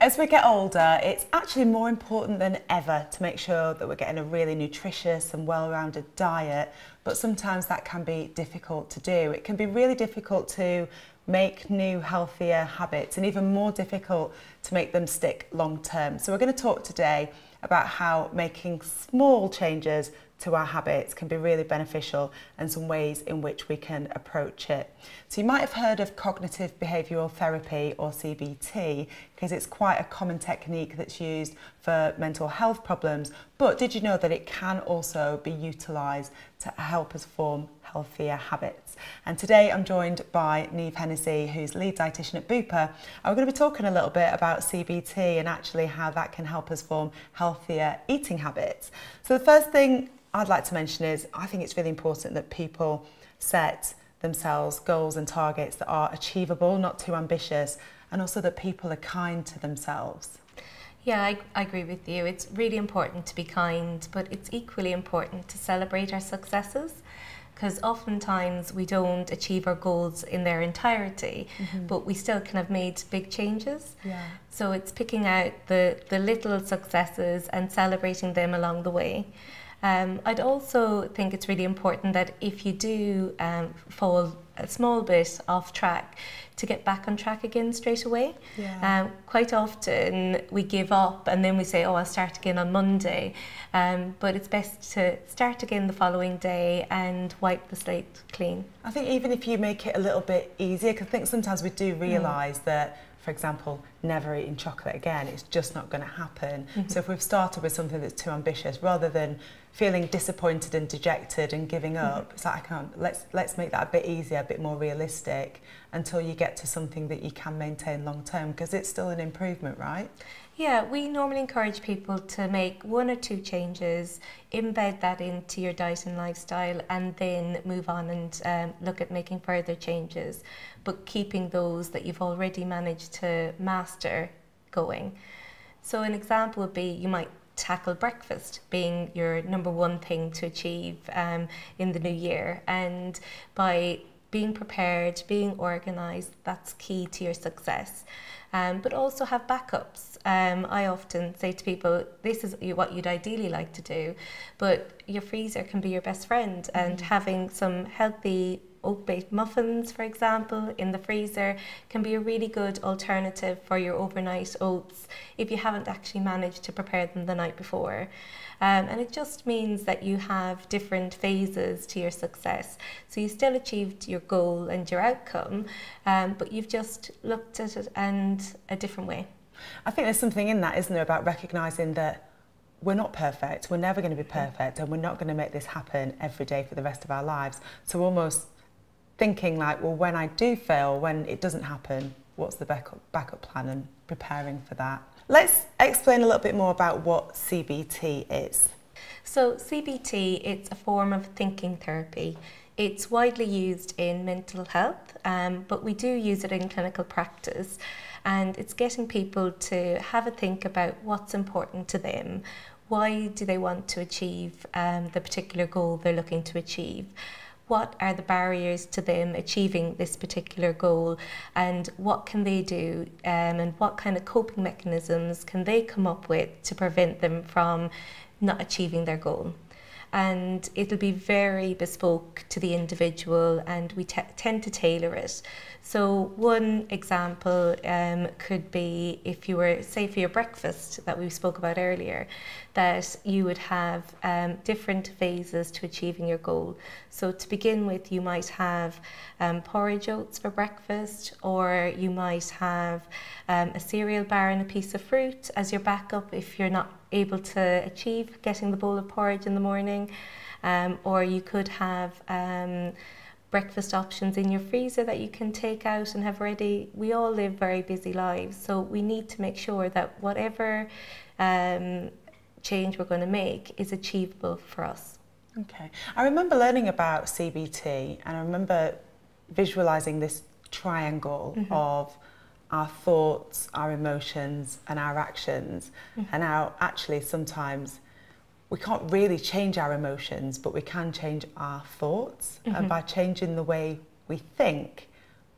As we get older, it's actually more important than ever to make sure that we're getting a really nutritious and well-rounded diet, but sometimes that can be difficult to do. It can be really difficult to make new, healthier habits and even more difficult to make them stick long term. So we're going to talk today about how making small changes to our habits can be really beneficial and some ways in which we can approach it. So you might have heard of cognitive behavioural therapy, or CBT, because it's quite a common technique that's used for mental health problems, but did you know that it can also be utilised to help us form healthier habits? And today I'm joined by Niamh Hennessy, who's lead dietitian at Bupa, and we're going to be talking a little bit about CBT and actually how that can help us form healthier eating habits. So the first thing I'd like to mention is I think it's really important that people set themselves goals and targets that are achievable, not too ambitious, and also that people are kind to themselves. Yeah, I agree with you. It's really important to be kind, but it's equally important to celebrate our successes, because oftentimes we don't achieve our goals in their entirety, but we still kind of made big changes. Yeah. So it's picking out the little successes and celebrating them along the way. I'd also think it's really important that if you do fall a small bit off track, to get back on track again straight away. Yeah. Quite often we give up and then we say, oh, I'll start again on Monday. But it's best to start again the following day and wipe the slate clean. I think even if you make it a little bit easier, because I think sometimes we do realise that, for example, never eating chocolate again, it's just not going to happen. So if we've started with something that's too ambitious, rather than feeling disappointed and dejected and giving up, it's like, let's make that a bit easier, a bit more realistic, until you get to something that you can maintain long term, because it's still an improvement, right? Yeah, we normally encourage people to make 1 or 2 changes, embed that into your diet and lifestyle, and then move on and look at making further changes, but keeping those that you've already managed to master going. So an example would be you might tackle breakfast being your #1 thing to achieve in the new year, and by being prepared, being organised, that's key to your success. But also have backups. I often say to people, this is what you'd ideally like to do, but your freezer can be your best friend, and having some healthy oat-based muffins, for example, in the freezer can be a really good alternative for your overnight oats if you haven't actually managed to prepare them the night before. And it just means that you have different phases to your success. So you still achieved your goal and your outcome, but you've just looked at it and a different way. I think there's something in that, isn't there, about recognising that we're not perfect, we're never going to be perfect, and we're not going to make this happen every day for the rest of our lives. So almost thinking like, well, when I do fail, when it doesn't happen, what's the backup plan, and preparing for that. Let's explain a little bit more about what CBT is. So CBT, it's a form of thinking therapy. It's widely used in mental health, but we do use it in clinical practice. And it's getting people to have a think about what's important to them. Why do they want to achieve the particular goal they're looking to achieve? What are the barriers to them achieving this particular goal, and what can they do, and what kind of coping mechanisms can they come up with to prevent them from not achieving their goal? And it'll be very bespoke to the individual, and we tend to tailor it. So one example could be if you were, say for your breakfast that we spoke about earlier, that you would have different phases to achieving your goal. So to begin with, you might have porridge oats for breakfast, or you might have a cereal bar and a piece of fruit as your backup if you're not able to achieve getting the bowl of porridge in the morning, or you could have breakfast options in your freezer that you can take out and have ready. We all live very busy lives, so we need to make sure that whatever change we're going to make is achievable for us. Okay, I remember learning about CBT, and I remember visualising this triangle of our thoughts, our emotions and our actions, and how actually sometimes we can't really change our emotions, but we can change our thoughts. And by changing the way we think,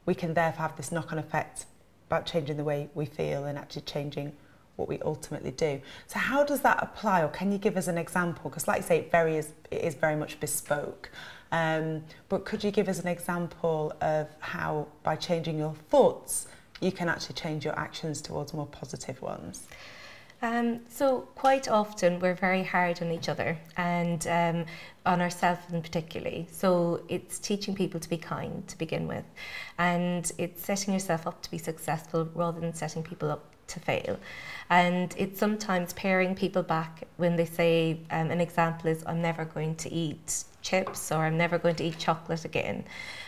we can therefore have this knock-on effect about changing the way we feel and actually changing what we ultimately do. So how does that apply, or can you give us an example? Because like you say, it is very much bespoke. But could you give us an example of how, by changing your thoughts, you can actually change your actions towards more positive ones? So quite often we're very hard on each other and on ourselves in particularly. So it's teaching people to be kind to begin with, and it's setting yourself up to be successful rather than setting people up to fail. And it's sometimes paring people back when they say, an example is, I'm never going to eat chips, or I'm never going to eat chocolate again.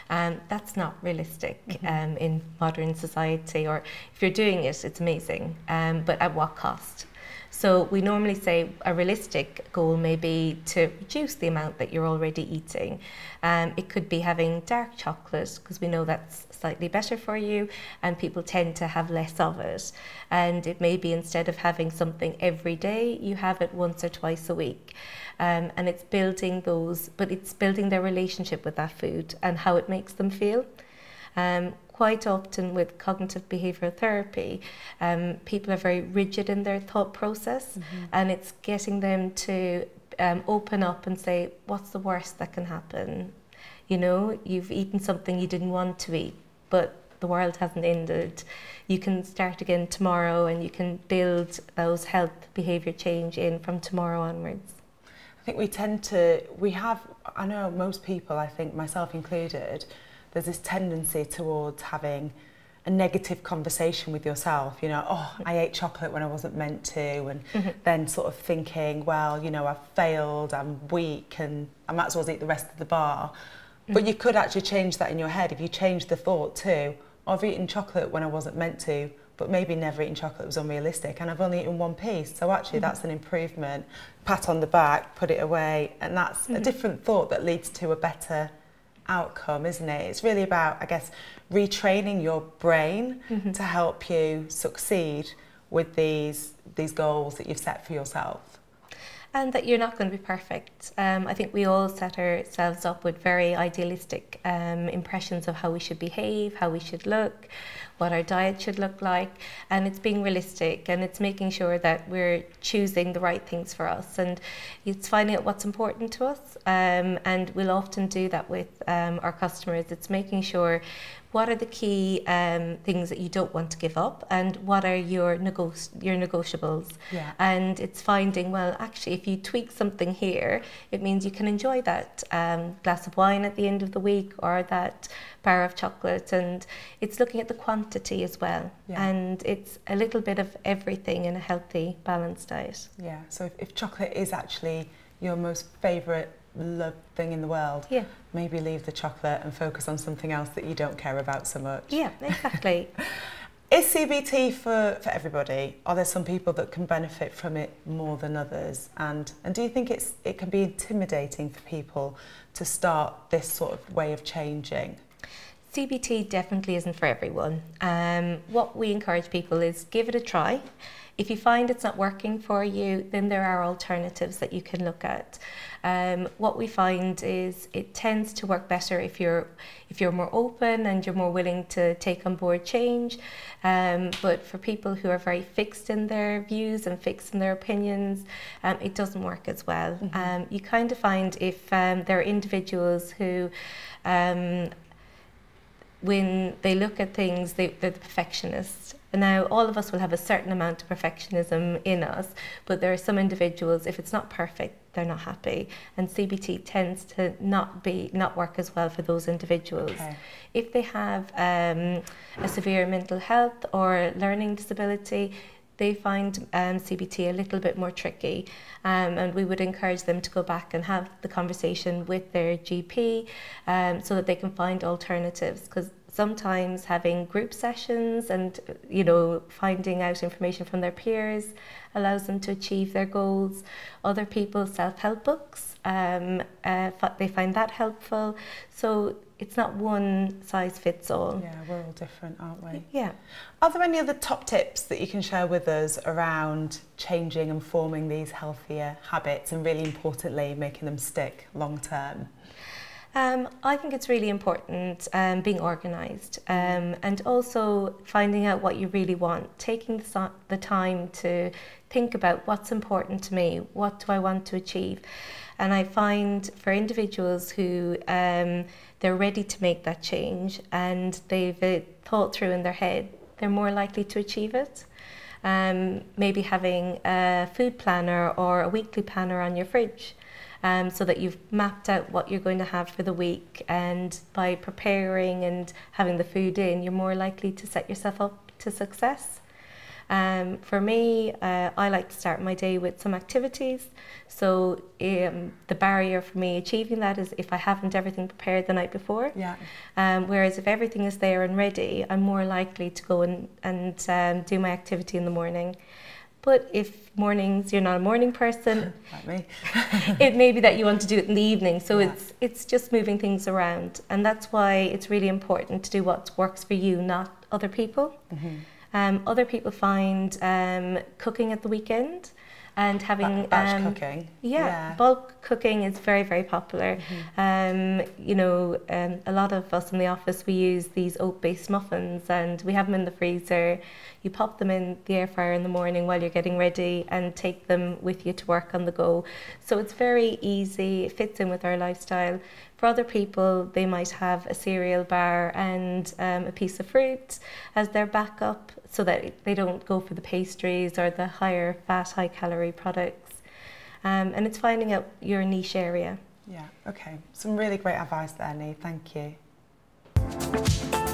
That's not realistic in modern society, or if you're doing it, it's amazing, but at what cost? So we normally say a realistic goal may be to reduce the amount that you're already eating. It could be having dark chocolate, because we know that's slightly better for you and people tend to have less of it. And it may be, instead of having something every day, you have it once or twice a week. And it's building those, but it's building their relationship with that food and how it makes them feel. Quite often with cognitive behavioural therapy, people are very rigid in their thought process, and it's getting them to open up and say, what's the worst that can happen? You know, you've eaten something you didn't want to eat, but the world hasn't ended. You can start again tomorrow, and you can build those health behaviour change in from tomorrow onwards. I think I know most people, I think myself included, there's this tendency towards having a negative conversation with yourself, you know, oh, I ate chocolate when I wasn't meant to, and then sort of thinking, well, you know, I've failed, I'm weak, and I might as well eat the rest of the bar. But you could actually change that in your head if you change the thought to, I've eaten chocolate when I wasn't meant to, but maybe never eating chocolate was unrealistic, and I've only eaten one piece, so actually that's an improvement. Pat on the back, put it away, and that's a different thought that leads to a better outcome, isn't it? It's really about, I guess, retraining your brain to help you succeed with these goals that you've set for yourself. And that you're not going to be perfect. I think we all set ourselves up with very idealistic impressions of how we should behave, how we should look, what our diet should look like, and it's being realistic, and it's making sure that we're choosing the right things for us, and it's finding out what's important to us, and we'll often do that with our customers. It's making sure what are the key things that you don't want to give up, and what are your negotiables. Yeah. And it's finding, well, actually, if you tweak something here, it means you can enjoy that glass of wine at the end of the week, or that bar of chocolate, and it's looking at the quantity as well. Yeah. And it's a little bit of everything in a healthy, balanced diet. Yeah, so if chocolate is actually your most favourite loved thing in the world, maybe leave the chocolate and focus on something else that you don't care about so much. Yeah, exactly. Is CBT for everybody? Are there some people that can benefit from it more than others? And do you think it can be intimidating for people to start this sort of way of changing? CBT definitely isn't for everyone. What we encourage people is give it a try. If you find it's not working for you, then there are alternatives that you can look at. What we find is it tends to work better if you're more open and you're more willing to take on board change. But for people who are very fixed in their views and fixed in their opinions, it doesn't work as well. You kind of find if there are individuals who when they look at things, they're the perfectionists. Now, all of us will have a certain amount of perfectionism in us, but there are some individuals, if it's not perfect, they're not happy. And CBT tends to not work as well for those individuals. Okay. If they have a severe mental health or learning disability, they find CBT a little bit more tricky, and we would encourage them to go back and have the conversation with their GP so that they can find alternatives, because sometimes having group sessions and finding out information from their peers allows them to achieve their goals. Other people's self-help books, they find that helpful. So it's not one size fits all. Yeah, we're all different, aren't we? Yeah. Are there any other top tips that you can share with us around changing and forming these healthier habits, and really importantly, making them stick long term? I think it's really important being organised and also finding out what you really want, taking the time to think about what's important to me, what do I want to achieve. And I find for individuals who they're ready to make that change and they've thought through in their head, they're more likely to achieve it. Maybe having a food planner or a weekly planner on your fridge. So that you've mapped out what you're going to have for the week, and by preparing and having the food in, you're more likely to set yourself up to success. For me, I like to start my day with some activities. So the barrier for me achieving that is if I haven't everything prepared the night before. Yeah. Whereas if everything is there and ready, I'm more likely to go and do my activity in the morning. But if mornings, you're not a morning person, like me, it may be that you want to do it in the evening. So it's just moving things around. And that's why it's really important to do what works for you, not other people. Mm-hmm. Other people find cooking at the weekend and having batch cooking. Yeah, bulk cooking is very, very popular. Mm-hmm. You know, a lot of us in the office, we use these oat-based muffins and we have them in the freezer. You pop them in the air fryer in the morning while you're getting ready and take them with you to work on the go. So it's very easy, it fits in with our lifestyle. For other people, they might have a cereal bar and a piece of fruit as their backup so that they don't go for the pastries or the higher fat, high calorie products. And it's finding out your niche area. Yeah, okay. Some really great advice there, Niamh. Thank you.